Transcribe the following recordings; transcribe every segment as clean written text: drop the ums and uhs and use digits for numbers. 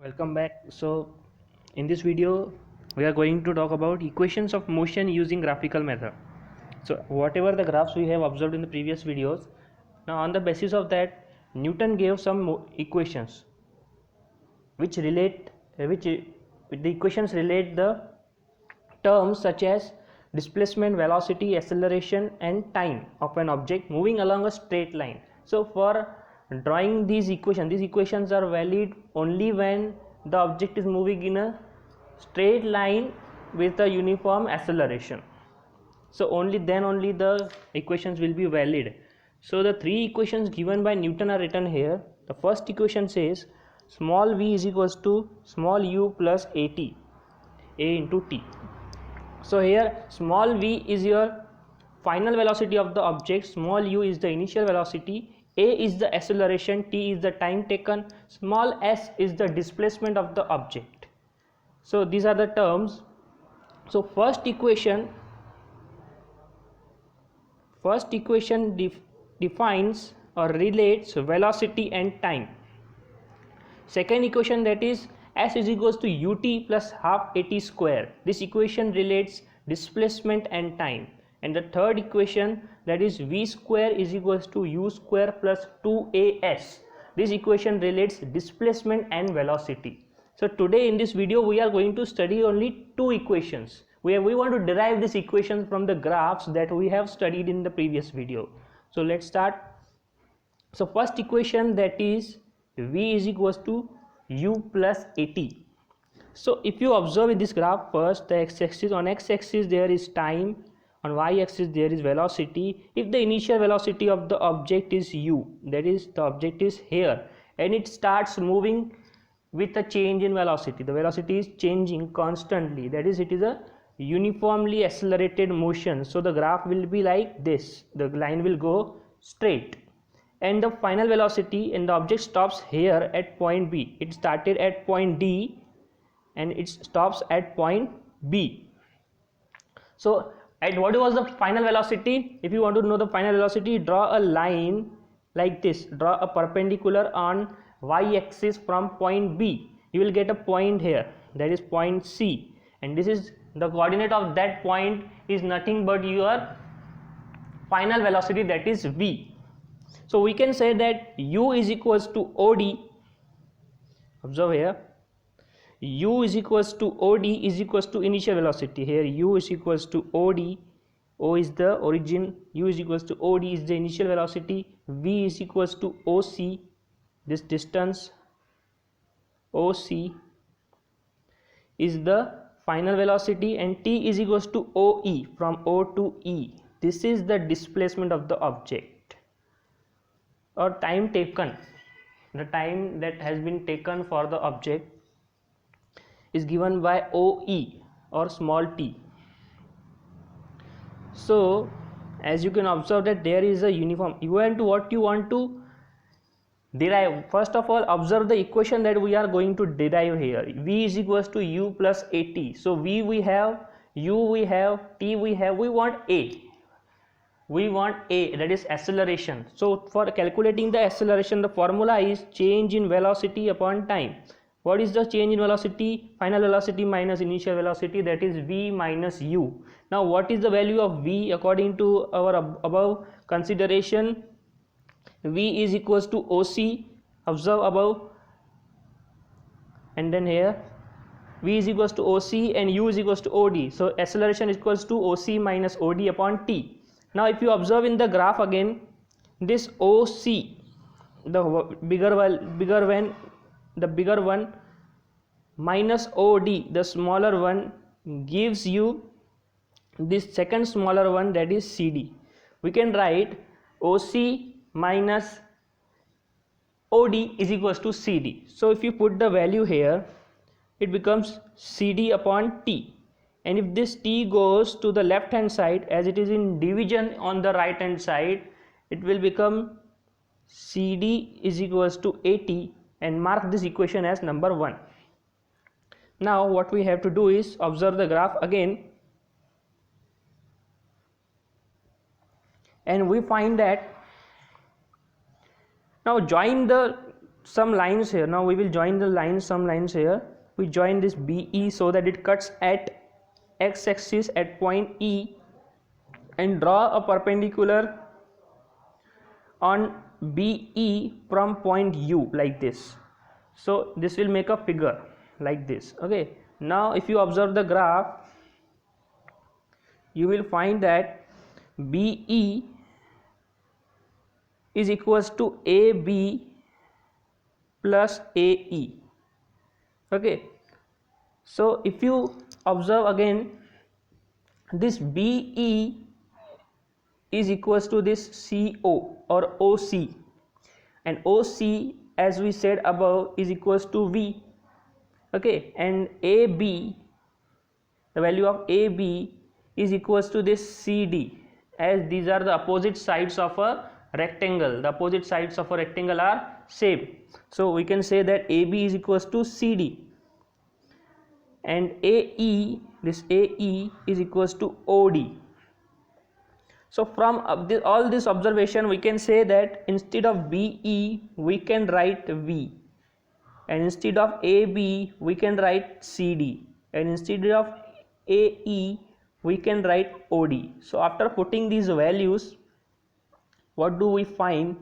Welcome back. So in this video we are going to talk about equations of motion using graphical method. So whatever the graphs we have observed in the previous videos, now on the basis of that Newton gave some equations which relate which the equations relate the terms such as displacement, velocity, acceleration and time of an object moving along a straight line. So for drawing these equations are valid only when the object is moving in a straight line with a uniform acceleration. So only then only the equations will be valid. So the three equations given by Newton are written here. The first equation says small v is equals to small u plus at, a into t. So here small v is your final velocity of the object, small u is the initial velocity, a is the acceleration, t is the time taken, small s is the displacement of the object. So these are the terms. So first equation defines or relates velocity and time. Second equation, that is s is equals to ut plus half at square. This equation relates displacement and time. And the third equation, that is v square is equals to u square plus 2as. This equation relates displacement and velocity. So today in this video we are going to study only two equations. We want to derive these equations from the graphs that we have studied in the previous video. So let's start. So first equation, that is v is equals to u plus at. So if you observe in this graph, first the x-axis, on x-axis there is time, on y-axis there is velocity. If the initial velocity of the object is u, that is the object is here, and it starts moving with a change in velocity, the velocity is changing constantly, that is it is a uniformly accelerated motion. So the graph will be like this, the line will go straight, and the final velocity, and the object stops here at point B. It started at point D and it stops at point B. So at what was the final velocity? If you want to know the final velocity, draw a line like this, draw a perpendicular on y-axis from point B. You will get a point here, that is point C, and this is the coordinate of that point is nothing but your final velocity, that is v. So we can say that u is equals to od. Observe here, u is equals to od is equals to initial velocity. Here u is equals to od, o is the origin, u is equals to od is the initial velocity, v is equals to oc, this distance oc is the final velocity, and t is equals to oe, from o to e. This is the displacement of the object or time taken. The time that has been taken for the object is given by OE or small t. So as you can observe that there is a uniform. What you want to derive, first of all observe the equation that we are going to derive here. V is equals to u plus at. So v we have, u we have, t we have, we want a, that is acceleration. So for calculating the acceleration, the formula is change in velocity upon time. What is the change in velocity? Final velocity minus initial velocity, that is v minus u. Now what is the value of v according to our above consideration? V is equals to OC, observe above, and then here v is equals to OC and u is equals to OD. So acceleration is equals to OC minus OD upon t. Now if you observe in the graph again, this OC, the bigger one minus OD, the smaller one, gives you this second smaller one, that is CD. We can write OC minus OD is equals to CD. So if you put the value here, it becomes CD upon T. And if this T goes to the left hand side, as it is in division on the right hand side, it will become CD is equals to AT, and mark this equation as number 1. Now what we have to do is observe the graph again, and we find that now join the some lines here. Now we will join the lines, some lines here. We join this BE so that it cuts at x-axis at point E, and draw a perpendicular on BE from point U like this. So this will make a figure like this. Okay, now if you observe the graph, you will find that BE is equals to AB plus AE. Okay, so if you observe again, this BE is equals to this CO or OC, and OC, as we said above, is equals to V. Okay, and AB, the value of AB is equals to this CD, as these are the opposite sides of a rectangle. The opposite sides of a rectangle are same, so we can say that AB is equals to CD, and AE, this AE is equals to OD. So from all this observation, we can say that instead of BE we can write V, and instead of AB we can write CD, and instead of AE we can write OD. So after putting these values, what do we find?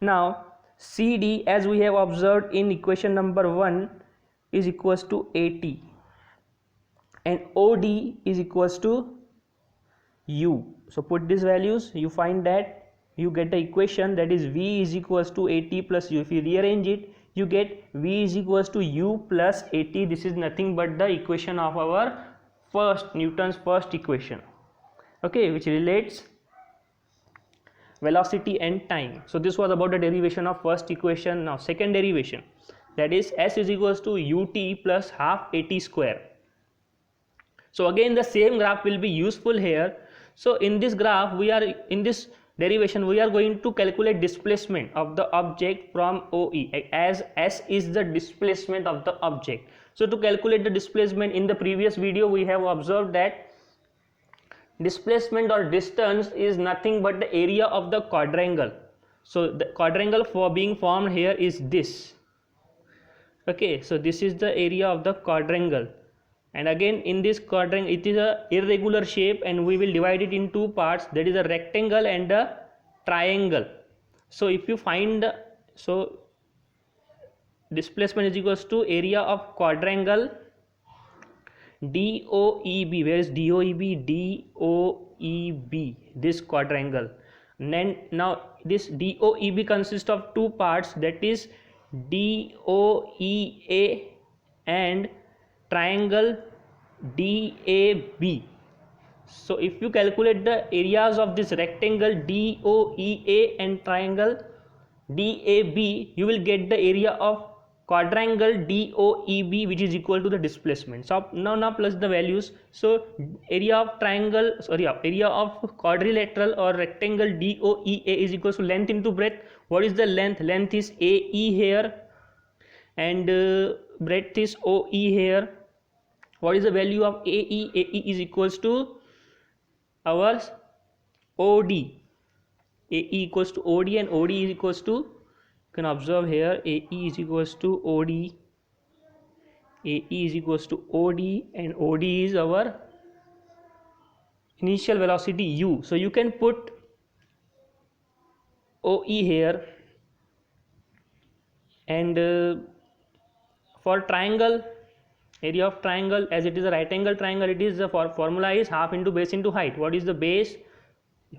Now CD, as we have observed in equation number 1, is equals to 80, and OD is equals to U. So put these values, you find that you get the equation that is V is equals to 80 plus U. If you rearrange it, you get V is equals to U plus 80. This is nothing but the equation of our Newton's first equation, okay, which relates velocity and time. So this was about the derivation of first equation. Now second derivation, that is S is equals to UT plus half AT square. So again the same graph will be useful here. So in this graph, in this derivation we are going to calculate displacement of the object from OE, as S is the displacement of the object. So to calculate the displacement, in the previous video we have observed that displacement or distance is nothing but the area of the quadrangle. So the quadrangle for being formed here is this. Okay, so this is the area of the quadrangle, and again in this quadrangle it is a irregular shape, and we will divide it in two parts, that is a rectangle and a triangle. So if you find so displacement is equals to area of quadrangle DOEB. Where is DOEB? DOEB, this quadrangle. And then now this DOEB consists of two parts, that is DOEA and triangle DAB. So if you calculate the areas of this rectangle DOEA and triangle DAB, you will get the area of quadrangle DOEB, which is equal to the displacement. So now plus the values. So area of quadrilateral or rectangle DOEA is equal to length into breadth. What is the length? Length is AE here, and breadth is OE here. What is the value of AE? AE is equals to our OD. AE equals to OD, and OD is equals to, you can observe here, AE is equals to OD. AE is equals to OD, and OD is our initial velocity U. So you can put OE here, and for triangle, area of triangle, as it is a right angle triangle, it is the formula is half into base into height. What is the base?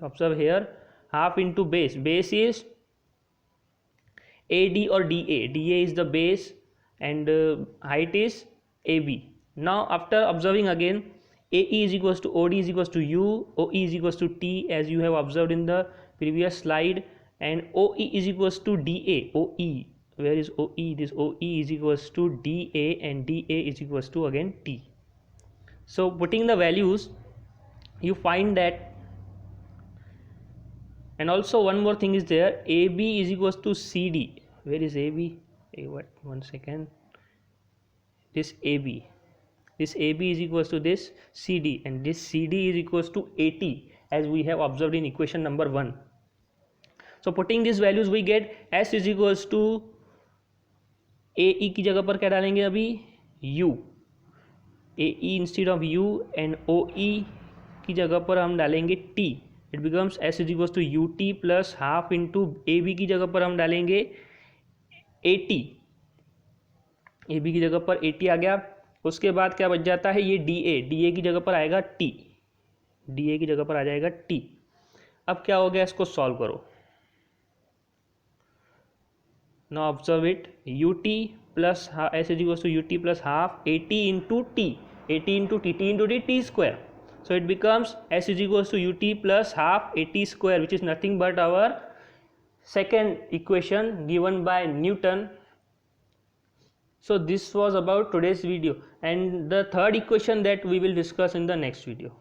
Observe here, half into base. Base is AD or DA. DA is the base, and height is AB. Now after observing again, AE is equals to OD is equals to U, OE is equals to T, as you have observed in the previous slide, and OE is equals to DA. OE, where is OE? This OE is equals to DA, and DA is equals to again T. So putting the values, you find that. And also one more thing is there, AB is equals to CD. Where is AB? One second. This AB is equals to this CD, and this CD is equals to 80, as we have observed in equation number 1. So putting these values, we get S is equals to ए ई की जगह पर क्या डालेंगे अभी, u, a e instead of u, and o e की जगह पर हम डालेंगे t. It becomes s is equals to u t plus half into a b की जगह पर हम डालेंगे ए टी, ए बी की जगह पर ए टी आ गया. उसके बाद क्या बच जाता है, ये डी ए, डी ए की जगह पर आएगा टी, डी ए की जगह पर आ जाएगा टी. अब क्या हो गया, इसको सॉल्व करो. Now observe it, u t plus s is equals to u t plus half a t into t, a t into t t square. So it becomes s is equals to ut plus half at square, which is nothing but our second equation given by Newton. So this was about today's video, and the third equation that we will discuss in the next video.